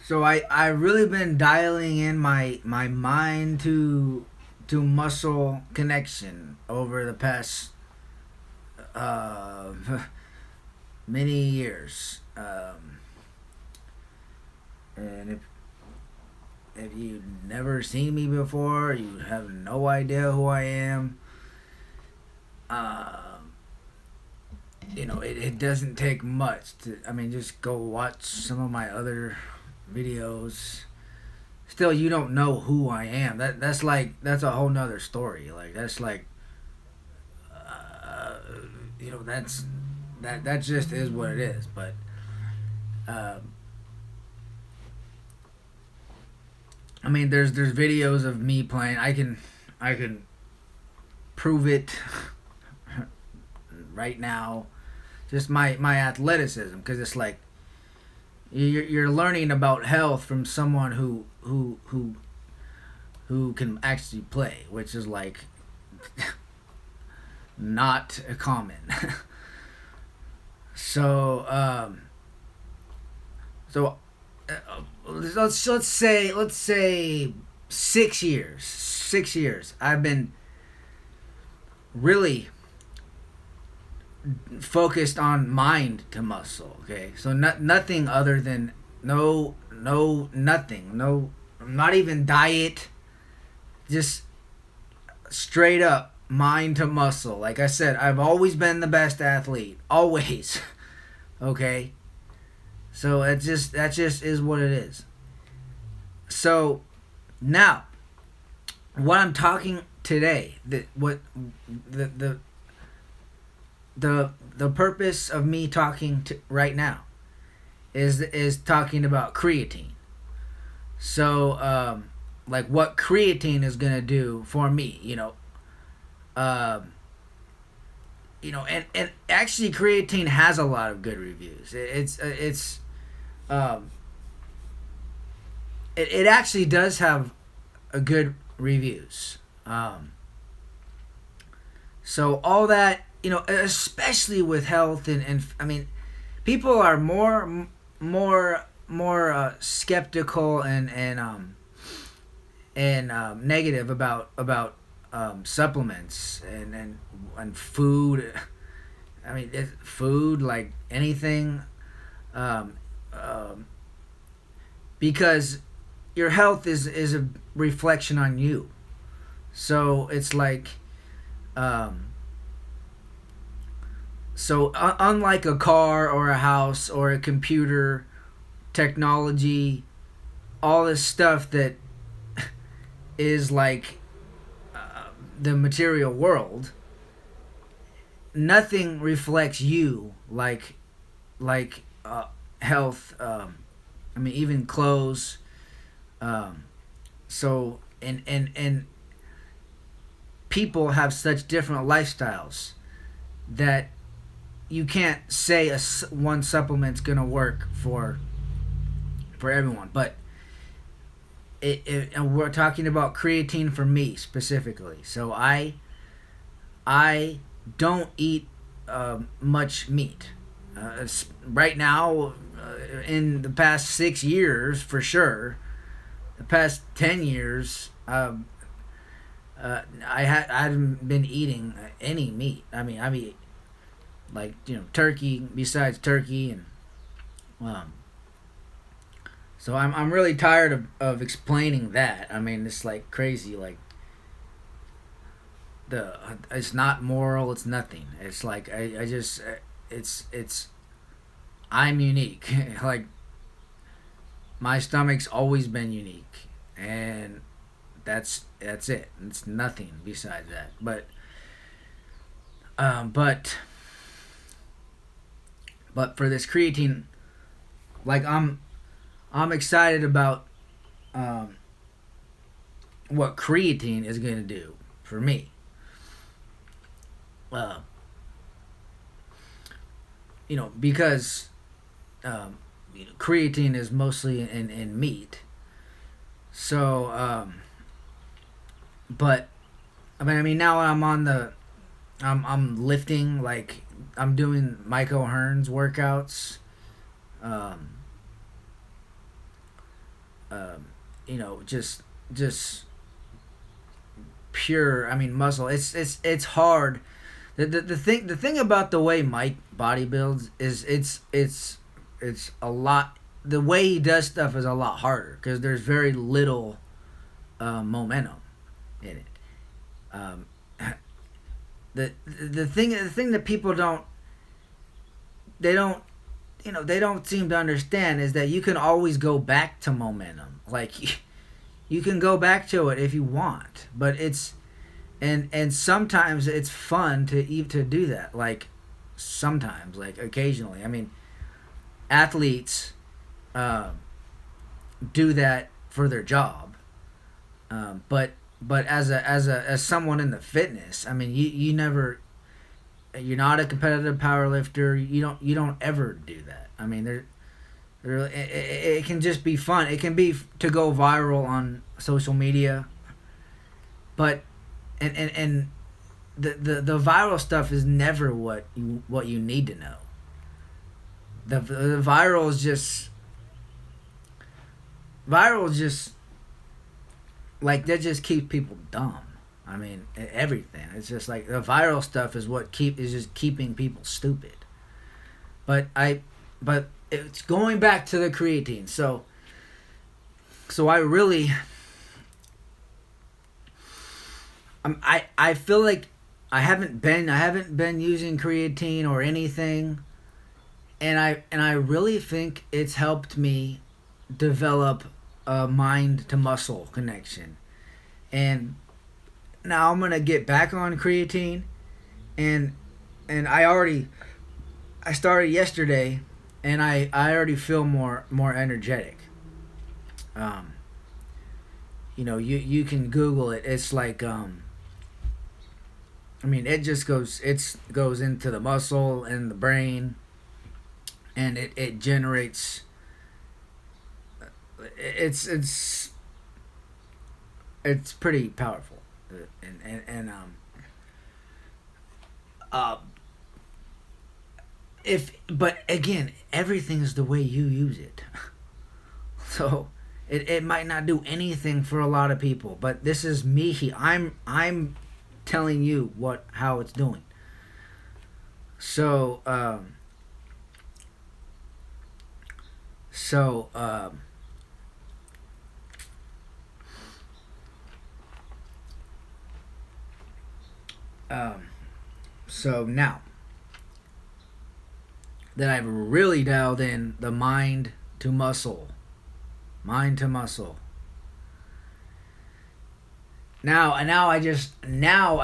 So I really been dialing in my mind to muscle connection over the past uh, many years. And if you've never seen me before, you have no idea who I am. Uh, it doesn't take much to. I mean, just go watch some of my other videos. Still, you don't know who I am. That's a whole nother story. Like that's like, uh, that's that just is what it is. But uh, I mean, there's videos of me playing. I can prove it right now. Just my athleticism, because it's like you're learning about health from someone who can actually play, which is like not common. so so let's say 6 years. 6 years. I've been really focused on mind to muscle. Okay, so nothing other than nothing. No, not even diet. Just straight up mind to muscle. Like I said, I've always been the best athlete. Always. Okay. So that just is what it is. So now, what I'm talking today, the the the purpose of me talking to right now is talking about creatine. So like what creatine is gonna do for me, um, and actually creatine has a lot of good reviews. Um, it actually does have a good reviews. So all that, especially with health and I mean, people are more skeptical and negative about supplements and food. I mean, food, like anything, um, um, because your health is a reflection on you. So it's like, um, unlike a car or a house or a computer, technology, all this stuff that is like the material world, nothing reflects you like health. I mean, even clothes. Um, so and people have such different lifestyles that you can't say one supplement's gonna work for everyone. But and we're talking about creatine for me specifically. So I don't eat much meat. Right now, in the past 6 years, for sure, the past 10 years, I haven't been eating any meat. I mean, I eat like turkey. Besides turkey, and um, so I'm really tired of explaining that. I mean, it's like crazy. Like the it's not moral. It's nothing. It's like I just it's I'm unique. Like my stomach's always been unique, and that's it. It's nothing besides that. But but for this creatine, like I'm excited about um, what creatine is going to do for me. Uh, because creatine is mostly in meat. So, but I mean, now I'm lifting, like I'm doing Michael Hearns workouts. Um, you know, just pure. I mean, muscle. It's hard. The thing about the way Mike body builds is it's a lot. The way he does stuff is a lot harder because there's very little momentum in it. Um, the thing that people don't they don't seem to understand is that you can always go back to momentum. Like you can go back to it if you want, but it's and sometimes it's fun to do that. Like sometimes, like occasionally. I mean, athletes uh, do that for their job, but as someone in the fitness, I mean, you never you're not a competitive power lifter. You don't ever do that. I mean, it can just be fun. It can be to go viral on social media, but and the viral stuff is never what you need to know. The viral is just like that just keeps people dumb. I mean, everything. It's just like the viral stuff is just keeping people stupid. But but it's going back to the creatine. So I really, I feel like I haven't been using creatine or anything, and I really think it's helped me develop a mind to muscle connection. And now I'm gonna get back on creatine, and I started yesterday, and I already feel more energetic. Um, you can Google it. It's like I mean, it goes into the muscle and the brain, and it generates. It's it's pretty powerful, and uh, if but again, everything is the way you use it. So it might not do anything for a lot of people, but this is me. I'm telling you how it's doing. So so um, so now that I've really dialed in the mind to muscle. Now I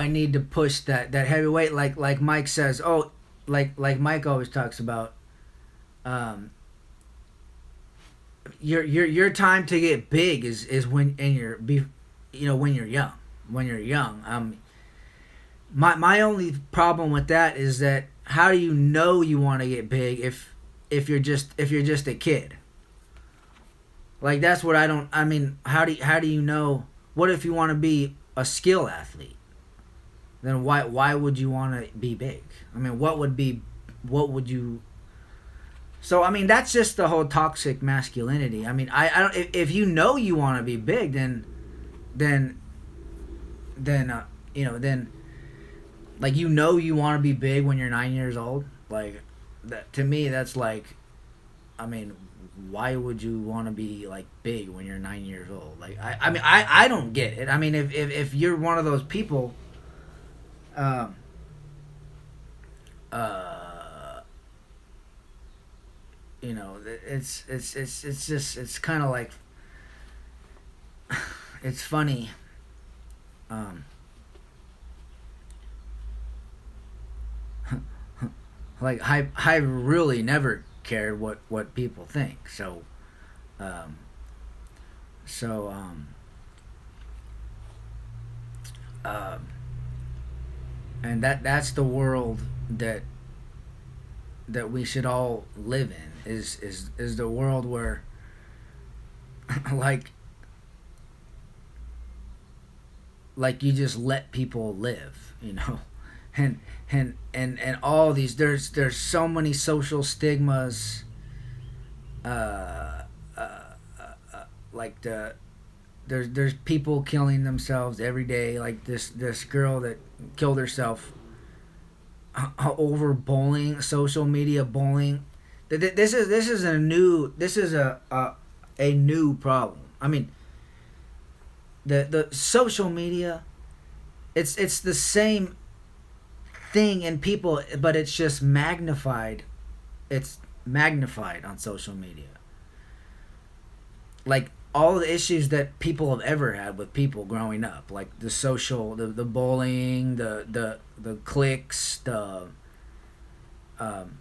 need to push that heavy weight, like Mike says. Oh, like Mike always talks about. Um, your time to get big is when when you're young. When you're young. My only problem with that is that how do you know you want to get big if you're just a kid? Like that's what I don't. I mean, how do you know? What if you want to be a skill athlete? Then why would you want to be big? I mean, what would you? So I mean, that's just the whole toxic masculinity. I mean, I don't. If you know you want to be big, then then like you want to be big when you're 9 years old. Like that to me, that's like, I mean, why would you want to be like big when you're 9 years old? Like I mean I don't get it. I mean if you're one of those people, um, uh, it's just it's kind of like it's funny. Um, like I really never cared what people think. Um, so um, and that's the world that we should all live in is the world where like you just let people live, and all these there's so many social stigmas, uh, uh, like there's people killing themselves every day. Like this girl that killed herself over bullying, social media bullying. This is a new problem. I mean, the social media, it's the same thing in people, but it's just magnified. It's magnified on social media. Like all the issues that people have ever had with people growing up, like the bullying, the cliques, the um,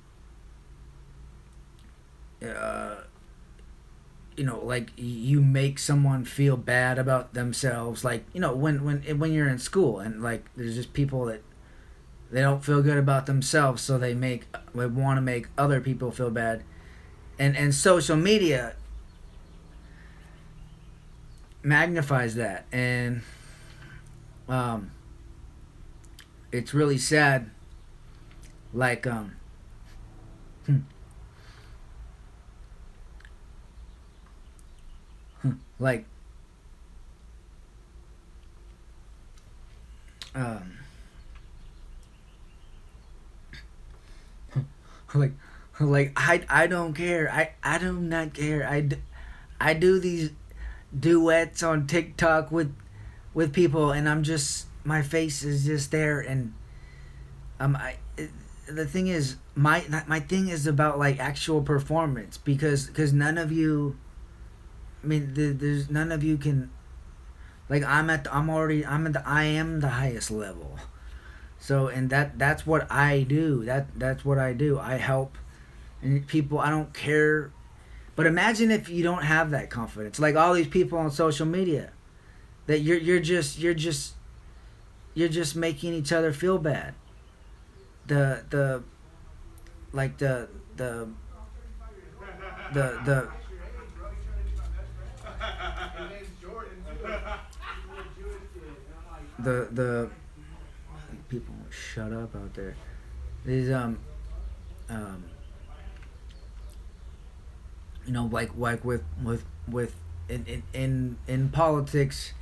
uh, like you make someone feel bad about themselves, like when you're in school and like there's just people that they don't feel good about themselves, so they want to make other people feel bad, and social media magnifies that, and um, it's really sad. Like like um, like I don't care. I do not care. I do these duets on TikTok with people, and I'm just my face is just there, and the thing is my thing is about like actual performance, because none of you, I mean there's none of you can, like I am the highest level. So, and that's what I do. That's what I do. I help and people. I don't care. But imagine if you don't have that confidence. Like all these people on social media, that you're just making each other feel bad. The like the the people shut up out there. These um like with in politics,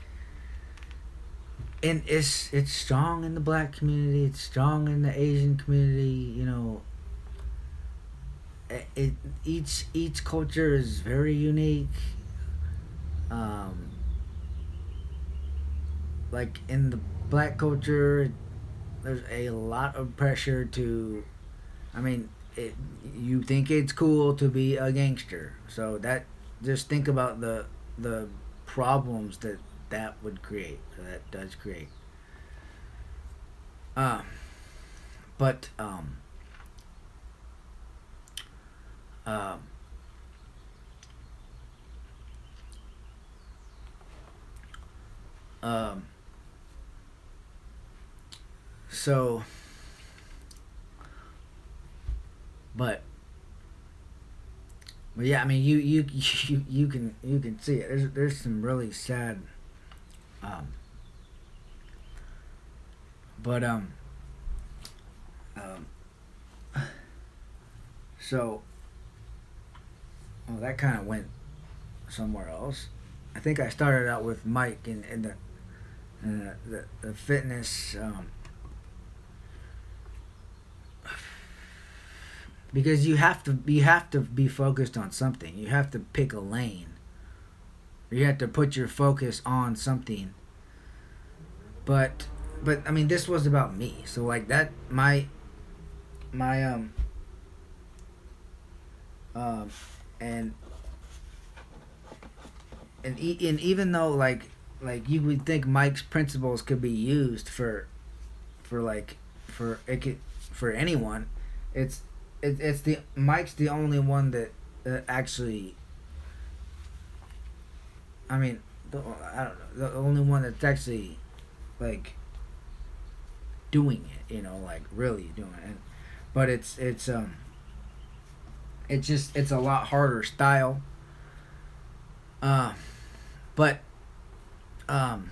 and it's strong in the black community, it's strong in the Asian community, it each culture is very unique. um like in the black culture, there's a lot of pressure to, I mean, you think it's cool to be a gangster, so that, just think about the problems that would create, that does create. Uh, but um, um, so, but yeah, I mean, you can see it. There's some really sad, um, but um, so, well, that kind of went somewhere else. I think I started out with Mike and the fitness, because you have to be focused on something. You have to pick a lane. You have to put your focus on something. But I mean, this was about me. So like that, my um and and even though like you would think Mike's principles could be used for like for it could, for anyone, it's it's the Mike's the only one that actually, I mean, I don't know, the only one that's actually like doing it, like really doing it. But it's just, it's a lot harder style. uh but um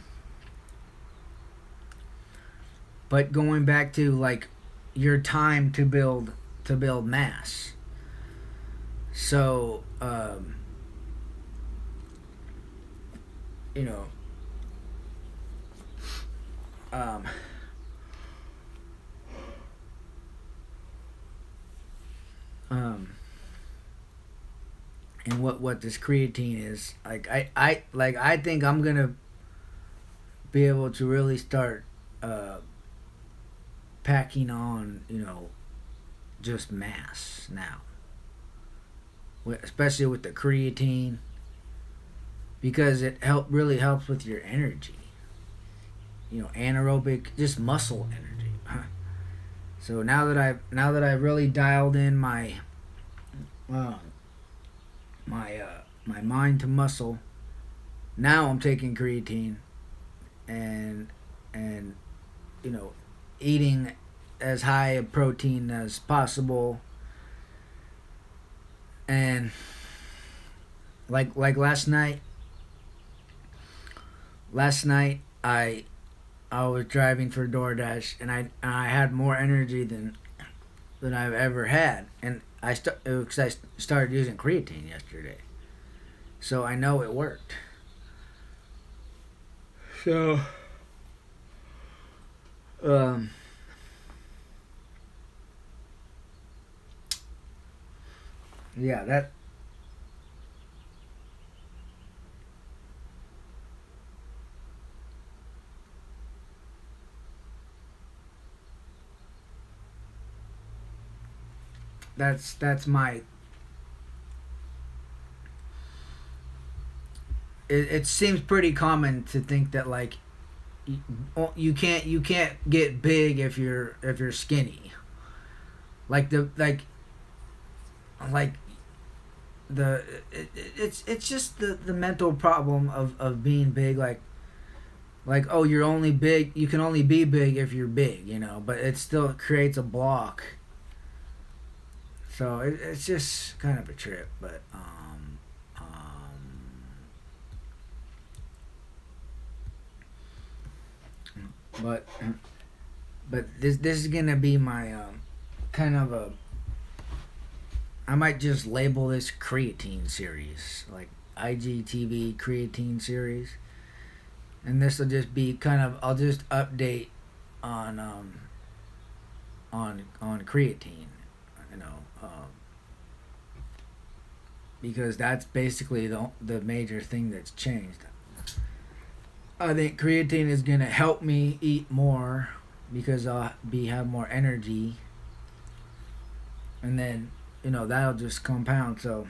but going back to like your time to build mass. So you know, um, um, and what this creatine is. Like I think I'm gonna be able to really start uh, packing on, just mass now, especially with the creatine, because it really helps with your energy. Anaerobic, just muscle energy. So now that I've really dialed in uh, my mind to muscle, now I'm taking creatine and you know eating as high a protein as possible, and like last night I was driving for DoorDash, and I had more energy than I've ever had, and because I started using creatine yesterday, so I know it worked. So um yeah, that's my it seems pretty common to think that, like, you can't get big if you're skinny, like like the it's just the mental problem of being big, like, oh, you can only be big if you're big, but it still creates a block. So it's just kind of a trip, but but this is gonna be my kind of a I might just label this creatine series, like IGTV creatine series, and this will just be kind of, I'll just update on on creatine, you know, because that's basically the major thing that's changed. I think creatine is gonna help me eat more because I'll be have more energy, and then that'll just compound. So